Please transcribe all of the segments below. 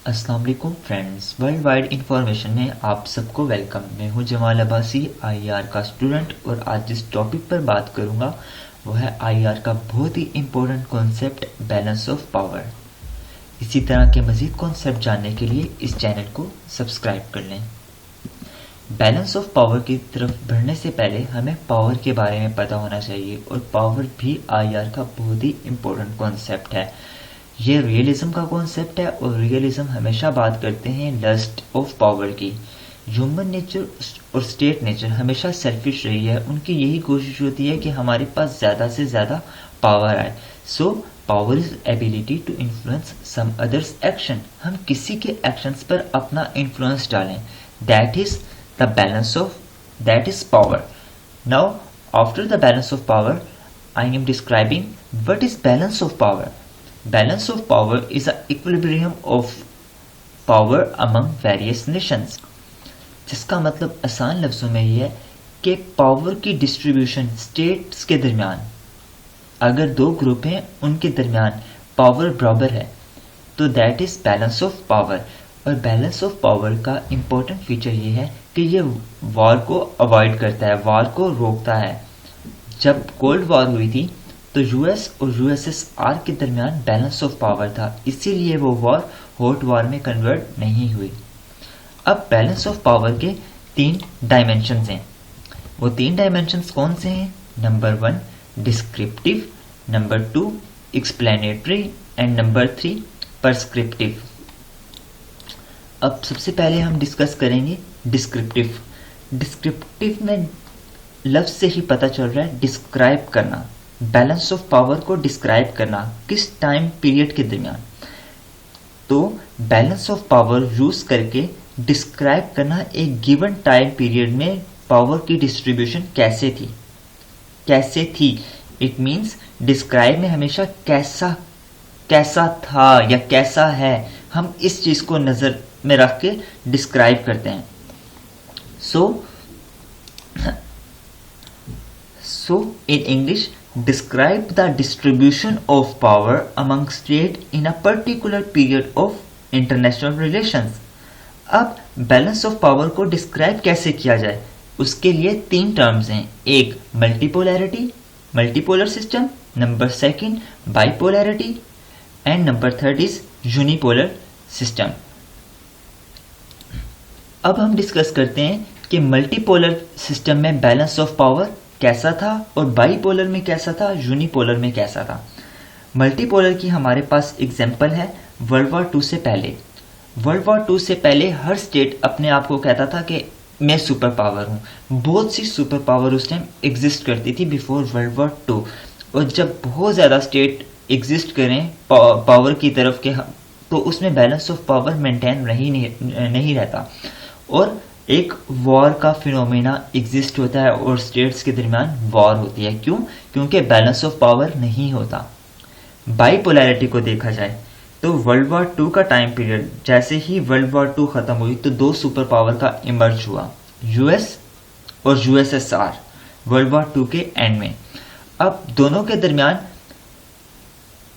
अस्सलाम वालेकुम friends, world wide information में आप सबको वेलकम। मैं हूं जमाल अब्बासी, आईआर का स्टूडेंट, और आज जिस टॉपिक पर बात करूंगा वो है आईआर का बहुत ही important concept balance of power. इसी तरह के मज़ीद कॉन्सेप्ट जानने के लिए इस चैनल को सब्सक्राइब कर लें। बैलेंस ऑफ पावर की तरफ बढ़ने से पहले हमें पावर के बारे में पता होना चाहिए, और पावर भी आईआर का बहुत ही इम्पोर्टेंट कॉन्सेप्ट है। ये रियलिज्म का कॉन्सेप्ट है, और रियलिज्म हमेशा बात करते हैं लस्ट ऑफ पावर की। ह्यूमन नेचर और स्टेट नेचर हमेशा सेल्फिश रही है। उनकी यही कोशिश होती है कि हमारे पास ज़्यादा से ज़्यादा पावर आए। So power is ability to influence some others action. हम किसी के एक्शंस पर अपना इन्फ्लुएंस डालें। That is the balance of, that is power. Now after the balance of power I am describing what is balance of power. Balance of power is an equilibrium of power among various nations. जिसका मतलब आसान लफ्ज़ों में ये है कि power की distribution states के दरमियान, अगर दो ग्रुप हैं उनके दरमियान पावर बराबर है, तो that is balance of power. और बैलेंस ऑफ पावर का इम्पोर्टेंट फीचर ये है कि ये वॉर को अवॉइड करता है, वॉर को रोकता है। जब कोल्ड वॉर हुई थी तो यूएस और यूएसएसआर के दरमियान बैलेंस ऑफ पावर था, इसीलिए वो वॉर हॉट वॉर में कन्वर्ट नहीं हुई। अब बैलेंस ऑफ पावर के 3 डायमेंशंस हैं। वो 3 डायमेंशंस कौन से हैं? Number 1 descriptive, number 2 explanatory, and number 3 परस्क्रिप्टिव। अब सबसे पहले हम डिस्कस करेंगे डिस्क्रिप्टिव। डिस्क्रिप्टिव में लफ्ज़ से ही पता चल रहा है डिस्क्राइब करना, बैलेंस ऑफ पावर को डिस्क्राइब करना किस टाइम पीरियड के दरमियान। तो बैलेंस ऑफ पावर यूज करके डिस्क्राइब करना एक गिवन टाइम पीरियड में पावर की डिस्ट्रीब्यूशन कैसे थी। इट मींस डिस्क्राइब में हमेशा कैसा था या कैसा है, हम इस चीज को नजर में रख के डिस्क्राइब करते हैं। So in English, describe the distribution of power among states in a particular period of international relations. अब बैलेंस ऑफ पावर को डिस्क्राइब कैसे किया जाए, उसके लिए 3 टर्म्स हैं। एक multipolarity, multipolar system, number 2 bipolarity, and number 3 is unipolar system. अब हम डिस्कस करते हैं कि मल्टीपोलर सिस्टम में बैलेंस ऑफ पावर कैसा था, और बाईपोलर में कैसा था, यूनिपोलर में कैसा था। मल्टीपोलर की हमारे पास एग्जांपल है वर्ल्ड वॉर 2 से पहले। वर्ल्ड वॉर 2 से पहले हर स्टेट अपने आप को कहता था कि मैं सुपर पावर हूँ। बहुत सी सुपर पावर उस टाइम एग्जिस्ट करती थी बिफोर वर्ल्ड वॉर 2। और जब बहुत ज़्यादा स्टेट एग्जिस्ट करें पावर की तरफ के, तो उसमें बैलेंस ऑफ पावर मेंटेन नहीं रहता, और एक वॉर का फिनोमेना एग्जिस्ट होता है और स्टेट्स के दरमियान वॉर होती है। क्यों? क्योंकि बैलेंस ऑफ पावर नहीं होता। बाईपोलैरिटी को देखा जाए तो वर्ल्ड वॉर 2 का टाइम पीरियड, जैसे ही वर्ल्ड वॉर 2 खत्म हुई तो 2 सुपर पावर का इमर्ज हुआ, यूएस और यूएसएसआर, वर्ल्ड वॉर 2 के एंड में। अब दोनों के दरमियान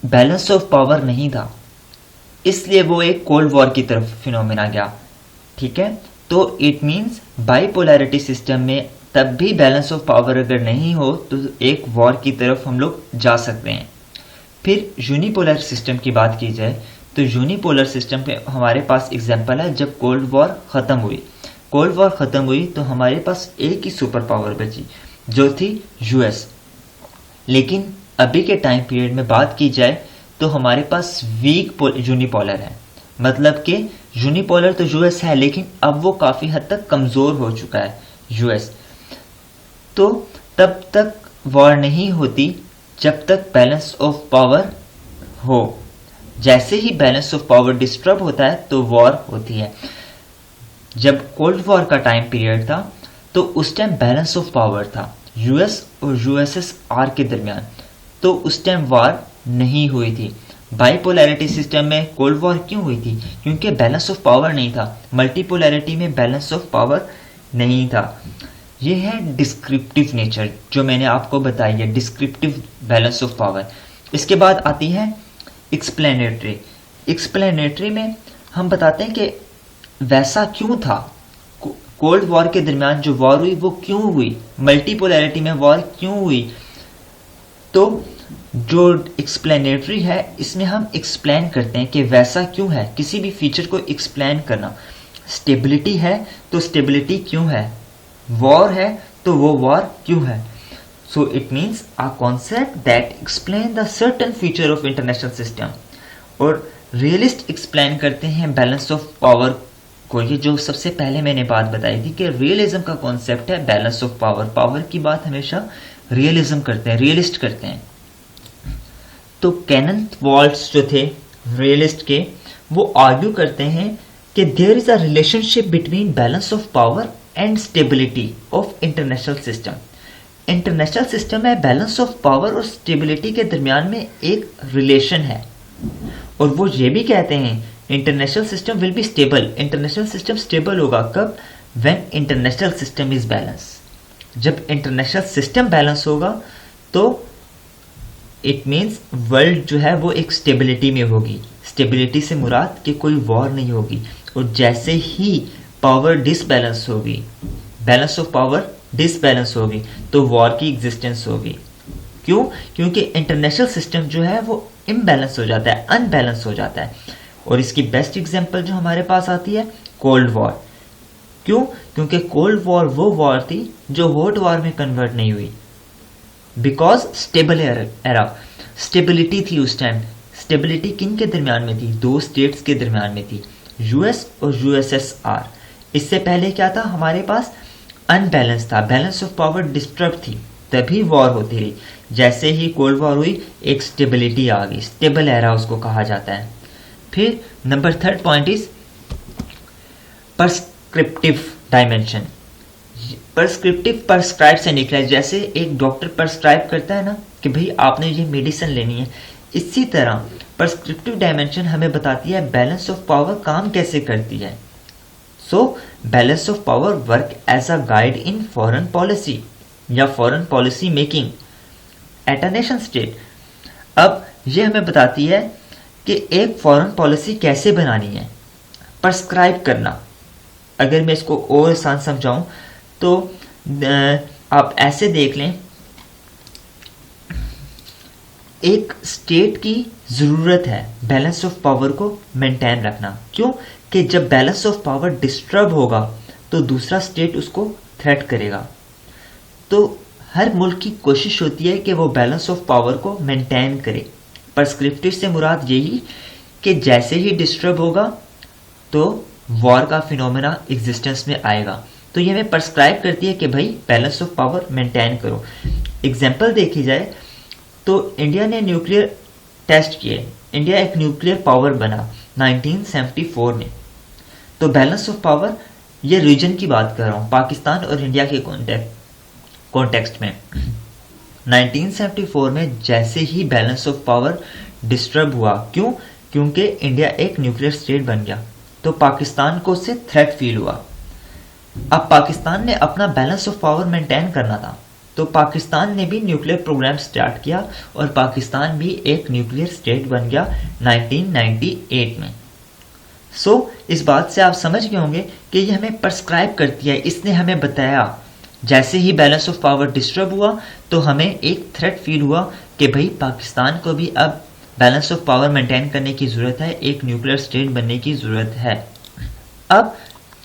बैलेंस ऑफ पावर नहीं था, इसलिए वो एक कोल्ड वॉर की तरफ फिनोमेना गया। ठीक है, तो इट मीन्स बाईपोलैरिटी सिस्टम में तब भी बैलेंस ऑफ पावर अगर नहीं हो तो एक वॉर की तरफ हम लोग जा सकते हैं। फिर यूनिपोलर सिस्टम की बात की जाए तो यूनिपोलर सिस्टम पे हमारे पास एग्जांपल है जब कोल्ड वॉर ख़त्म हुई। कोल्ड वॉर ख़त्म हुई तो हमारे पास एक ही सुपर पावर बची जो थी यूएस। लेकिन अभी के टाइम पीरियड में बात की जाए तो हमारे पास वीक यूनिपोलर है। मतलब कि यूनिपोलर तो यूएस है, लेकिन अब वो काफ़ी हद तक कमज़ोर हो चुका है यूएस। तो तब तक वॉर नहीं होती जब तक बैलेंस ऑफ पावर हो। जैसे ही बैलेंस ऑफ पावर डिस्टर्ब होता है तो वॉर होती है। जब कोल्ड वॉर का टाइम पीरियड था तो उस टाइम बैलेंस ऑफ पावर था यूएस और यूएसएसआर के दरमियान, तो उस टाइम वॉर नहीं हुई थी। बाईपोलैरिटी सिस्टम में कोल्ड वॉर क्यों हुई थी? क्योंकि बैलेंस ऑफ पावर नहीं था। मल्टीपोलैरिटी में बैलेंस ऑफ पावर नहीं था। ये है डिस्क्रिप्टिव नेचर जो मैंने आपको बताई है, डिस्क्रिप्टिव बैलेंस ऑफ पावर। इसके बाद आती है एक्सप्लेनेटरी। एक्सप्लेनेटरी में हम बताते हैं कि वैसा क्यों था, कोल्ड वॉर के दरमियान जो वॉर हुई वो क्यों हुई, मल्टीपोलैरिटी में वॉर क्यों हुई। तो जो एक्सप्लेनेटरी है इसमें हम एक्सप्लेन करते हैं कि वैसा क्यों है, किसी भी फीचर को एक्सप्लेन करना। स्टेबिलिटी है तो स्टेबिलिटी क्यों है, वॉर है तो वो वॉर क्यों है। So it means a concept that explain the certain feature of international system. और रियलिस्ट एक्सप्लेन करते हैं बैलेंस ऑफ पावर को। ये जो सबसे पहले मैंने बात बताई थी कि रियलिज्म का कॉन्सेप्ट है बैलेंस ऑफ पावर। पावर की बात हमेशा रियलिज्म करते हैं, रियलिस्ट करते हैं। तो केनेथ वॉल्ट्ज जो थे रियलिस्ट के, वो आर्ग्यू करते हैं कि there is a relationship between balance of power and stability of international system. International system में बैलेंस ऑफ पावर और स्टेबिलिटी के दरमियान में एक रिलेशन है। और वो ये भी कहते हैं international system will be stable. International system stable होगा कब, when international system is balance. जब इंटरनेशनल सिस्टम बैलेंस होगा तो इट मीन्स वर्ल्ड जो है वो एक स्टेबिलिटी में होगी। स्टेबिलिटी से मुराद कि कोई वॉर नहीं होगी। और जैसे ही पावर डिसबैलेंस होगी, बैलेंस ऑफ पावर डिसबैलेंस होगी, तो वॉर की एग्जिस्टेंस होगी। क्यों? क्योंकि इंटरनेशनल सिस्टम जो है वो इम्बैलेंस हो जाता है, अनबैलेंस हो जाता है। और इसकी बेस्ट एग्जांपल जो हमारे पास आती है कोल्ड वॉर। क्यों? क्योंकि कोल्ड वॉर वो वॉर थी जो हॉट वॉर में कन्वर्ट नहीं हुई, बिकॉज स्टेबल एरा, स्टेबिलिटी थी उस टाइम। स्टेबिलिटी किन के दरमियान में थी? दो स्टेट्स के दरमियान में थी, यूएस और यूएसएसआर। इससे पहले क्या था हमारे पास? अनबैलेंस था, बैलेंस ऑफ पावर डिस्टर्ब थी, तभी वॉर होती रही। जैसे ही कोल्ड वॉर हुई एक स्टेबिलिटी आ गई, स्टेबल एरा उसको कहा जाता है। फिर number third point is prescriptive dimension. Prescriptive prescribe से निकला है। जैसे एक डॉक्टर प्रिस्क्राइब करता है ना कि भाई आपने ये मेडिसिन लेनी है, इसी तरह प्रिस्क्रिप्टिव डायमेंशन हमें बताती है बैलेंस ऑफ पावर काम कैसे करती है। So balance of power work as a guide in foreign policy या foreign policy making at a nation state. अब ये हमें बताती है कि एक फॉरेन पॉलिसी कैसे बनानी है, प्रिस्क्राइब करना। अगर मैं इसको और आसान समझाऊं तो आप ऐसे देख लें, एक स्टेट की ज़रूरत है बैलेंस ऑफ पावर को मेंटेन रखना। क्यों? कि जब बैलेंस ऑफ पावर डिस्टर्ब होगा तो दूसरा स्टेट उसको थ्रेट करेगा। तो हर मुल्क की कोशिश होती है कि वो बैलेंस ऑफ पावर को मेंटेन करे। प्रिस्क्रिप्टिव से मुराद यही कि जैसे ही डिस्टर्ब होगा तो वॉर का फिनोमेना एग्जिस्टेंस में आएगा। तो ये हमें प्रिस्क्राइब करती है कि भाई बैलेंस ऑफ पावर मेंटेन करो। एग्जाम्पल देखी जाए तो इंडिया ने न्यूक्लियर टेस्ट किए, इंडिया एक न्यूक्लियर पावर बना 1974 में। तो बैलेंस ऑफ पावर, ये रीजन की बात कर रहा हूँ, पाकिस्तान और इंडिया के कॉन्टेक्स्ट में 1974 में जैसे ही बैलेंस ऑफ पावर डिस्टर्ब हुआ। क्यों? क्योंकि इंडिया एक न्यूक्लियर स्टेट बन गया, तो पाकिस्तान को उससे थ्रेट फील हुआ। अब पाकिस्तान ने अपना बैलेंस ऑफ पावर मेंटेन करना था, तो पाकिस्तान ने भी न्यूक्लियर प्रोग्राम स्टार्ट किया और पाकिस्तान भी एक न्यूक्लियर स्टेट बन गया 1998 में। सो इस बात से आप समझ गए होंगे कि ये हमें प्रिस्क्राइब करती है। इसने हमें बताया जैसे ही बैलेंस ऑफ पावर डिस्टर्ब हुआ तो हमें एक थ्रेट फील हुआ कि भाई पाकिस्तान को भी अब बैलेंस ऑफ पावर मेंटेन करने की ज़रूरत है, एक न्यूक्लियर स्टेट बनने की ज़रूरत है। अब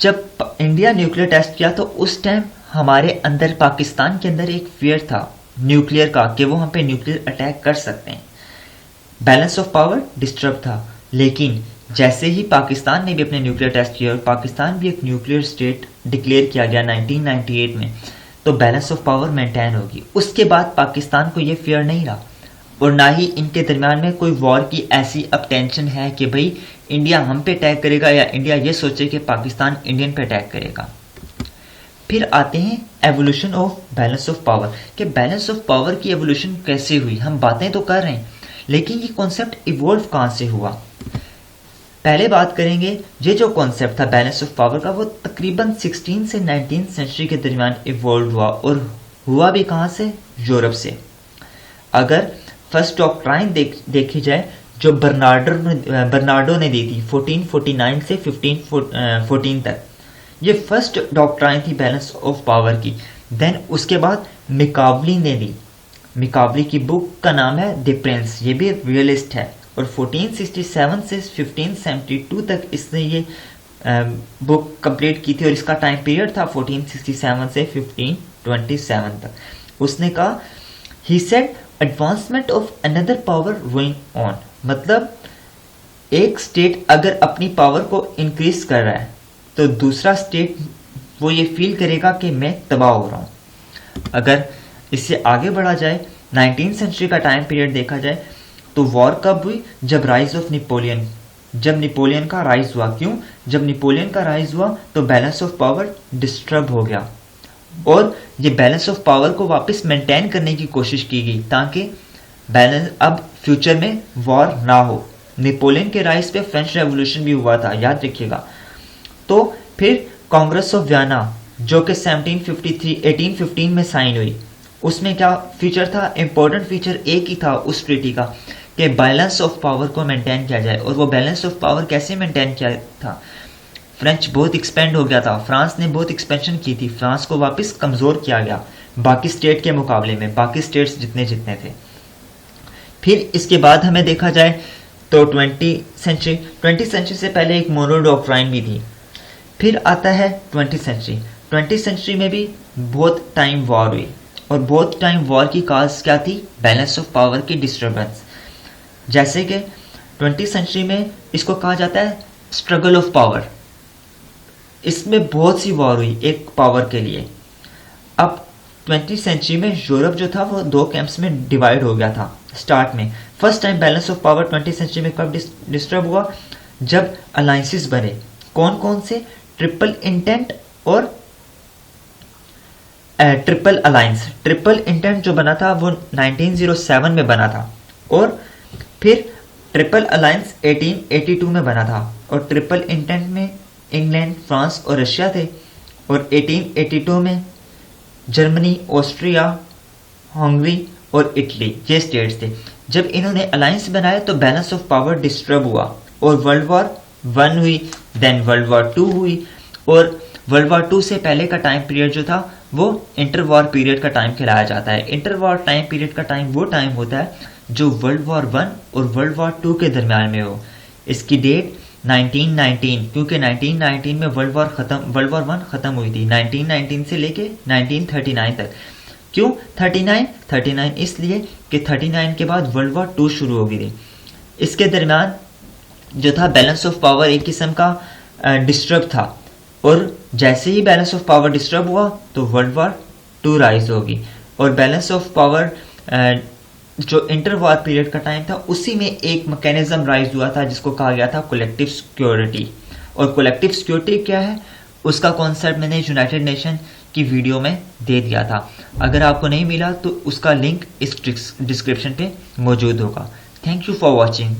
जब इंडिया न्यूक्लियर टेस्ट किया तो उस टाइम हमारे अंदर, पाकिस्तान के अंदर एक फियर था न्यूक्लियर का कि वो हम पे न्यूक्लियर अटैक कर सकते हैं। बैलेंस ऑफ पावर डिस्टर्ब था, लेकिन जैसे ही पाकिस्तान ने भी अपने न्यूक्लियर टेस्ट किया और पाकिस्तान भी एक न्यूक्लियर स्टेट डिक्लेयर किया गया 1998 में, तो बैलेंस ऑफ पावर मेंटेन होगी। उसके बाद पाकिस्तान को ये फियर नहीं रहा और ना ही इनके दरमियान में कोई वॉर की ऐसी अब टेंशन है कि भाई इंडिया हम पे अटैक करेगा या इंडिया ये सोचे कि पाकिस्तान इंडियन पे अटैक करेगा। फिर आते हैं evolution of balance of power, कि बैलेंस ऑफ पावर की एवोल्यूशन कैसे हुई। हम बातें तो कर रहे हैं, लेकिन ये कॉन्सेप्ट इवॉल्व कहाँ से हुआ। पहले बात करेंगे, ये जो कॉन्सेप्ट था बैलेंस ऑफ पावर का, वो तकरीबन 16 से 19 सेंचुरी के दरमियान इवॉल्व हुआ, और हुआ भी कहाँ से? यूरोप से। अगर फर्स्ट डॉक्ट्राइन देखी जाए जो बर्नार्डो ने दी थी 1449 से 1514 तक। ये फर्स्ट डॉक्ट्राइन थी बैलेंस ऑफ पावर की। देन उसके बाद मिकावली ने दी। मिकावली की बुक का नाम है द प्रिंस, ये भी रियलिस्ट है, और 1467 से 1572 तक इसने ये बुक कंप्लीट की थी, और इसका टाइम पीरियड था 1467 से 1527 तक। उसने कहा he said advancement of another power going on, मतलब एक स्टेट अगर अपनी पावर को इंक्रीज कर रहा है तो दूसरा स्टेट वो ये फील करेगा कि मैं तबाह हो रहा हूँ। अगर इससे आगे बढ़ा जाए, 19th सेंचुरी का टाइम पीरियड देखा जाए, तो वॉर कब हुई? जब राइज ऑफ नेपोलियन, जब नेपोलियन का राइज हुआ। क्यों? जब नेपोलियन का राइज हुआ तो बैलेंस ऑफ पावर डिस्टर्ब हो गया, और ये बैलेंस ऑफ पावर को वापस मेंटेन करने की कोशिश की गई ताकि बैलेंस अब फ्यूचर में वॉर ना हो। नेपोलियन के राइज पे फ्रेंच रेवोल्यूशन भी हुआ था, याद रखिएगा। तो फिर कांग्रेस ऑफ वियना जो कि 1815 में साइन हुई, उसमें क्या फीचर था? इंपॉर्टेंट फीचर एक ही था उस ट्रीटी का कि बैलेंस ऑफ पावर को मेंटेन किया जाए। और वो बैलेंस ऑफ पावर कैसे मेंटेन किया था? फ्रेंच बहुत एक्सपेंड हो गया था, फ्रांस ने बहुत एक्सपेंशन की थी, फ्रांस को वापस कमज़ोर किया गया बाकी स्टेट के मुकाबले में, बाकी स्टेट्स जितने जितने थे। फिर इसके बाद हमें देखा जाए तो 20th सेंचुरी से पहले एक मोनो डॉक्ट्राइन भी थी। फिर आता है 20th सेंचुरी में भी बहुत टाइम वॉर हुई, और बहुत टाइम वॉर की काज क्या थी? बैलेंस ऑफ पावर की डिस्टर्बेंस। जैसे कि 20th सेंचुरी में इसको कहा जाता है स्ट्रगल ऑफ पावर। इसमें बहुत सी वॉर हुई एक पावर के लिए। अब 20th सेंचुरी में यूरोप जो था वो दो कैंप्स में डिवाइड हो गया था। स्टार्ट में first time balance of power 20th century में कब डिस्टर्ब हुआ? जब अलायंसेस बने। कौन कौन से? ट्रिपल इंटेंट और ट्रिपल अलायंस। ट्रिपल इंटेंट जो बना था वो 1907 में बना था, और फिर ट्रिपल अलायंस 1882 में बना था। और ट्रिपल इंटेंट में इंग्लैंड, फ्रांस और रशिया थे, और 1882 में जर्मनी, ऑस्ट्रिया, हंगरी और इटली ये स्टेट्स थे। जब इन्होंने अलायंस बनाया तो बैलेंस ऑफ पावर डिस्टर्ब हुआ, और वर्ल्ड वॉर 1 हुई, देन वर्ल्ड वॉर 2 हुई, और वर्ल्ड वॉर 2 से पहले का टाइम पीरियड जो था वो इंटर वॉर पीरियड का टाइम कहलाया जाता है। इंटर वॉर टाइम पीरियड का टाइम वो टाइम होता है जो वर्ल्ड वॉर 1 और वर्ल्ड वॉर 2 के दरमियान में हो। इसकी डेट 1919, क्योंकि 1919 में वर्ल्ड वॉर 1 ख़त्म हुई थी, 1919 से लेके 1939 तक। क्यों 39 इसलिए कि 39 के बाद वर्ल्ड वॉर 2 शुरू हो गई थी। इसके दरमियान जो था बैलेंस ऑफ पावर एक किस्म का डिस्टर्ब था, और जैसे ही बैलेंस ऑफ पावर डिस्टर्ब हुआ तो वर्ल्ड वॉर 2 राइज होगी। और बैलेंस ऑफ पावर जो इंटर वॉर पीरियड का टाइम था उसी में एक मैकेनिज्म राइज हुआ था जिसको कहा गया था कलेक्टिव सिक्योरिटी। और कलेक्टिव सिक्योरिटी क्या है उसका कॉन्सेप्ट मैंने यूनाइटेड नेशन की वीडियो में दे दिया था। अगर आपको नहीं मिला तो उसका लिंक इस डिस्क्रिप्शन पे मौजूद होगा। Thank you for watching.